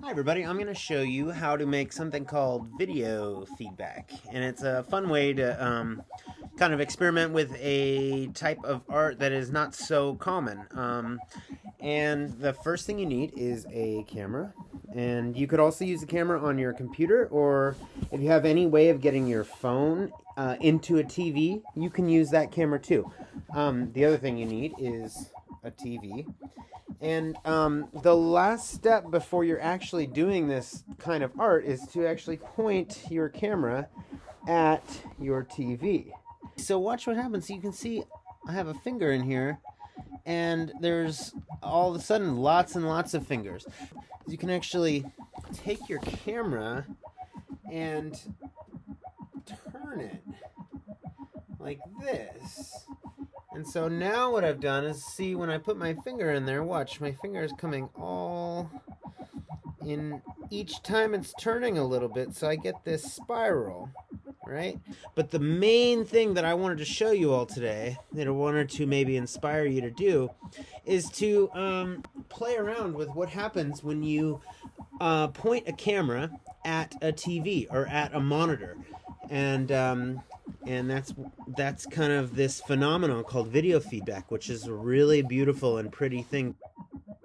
Hi everybody, I'm going to show you how to make something called video feedback, and it's a fun way to kind of experiment with a type of art that is not so common. And the first thing you need is a camera, and you could also use the camera on your computer, or if you have any way of getting your phone into a TV, you can use that camera too. The other thing you need is a TV. And the last step before you're actually doing this kind of art is to actually point your camera at your TV. So watch what happens. You can see I have a finger in here, and there's all of a sudden lots and lots of fingers. You can actually take your camera and turn it like this. And so now what I've done is, see, when I put my finger in there, watch, my finger is coming all in each time it's turning a little bit, so I get this spiral, right? But the main thing that I wanted to show you all today, that I wanted to maybe inspire you to do, is to play around with what happens when you point a camera at a TV or at a monitor. And that's kind of this phenomenon called video feedback, which is a really beautiful and pretty thing.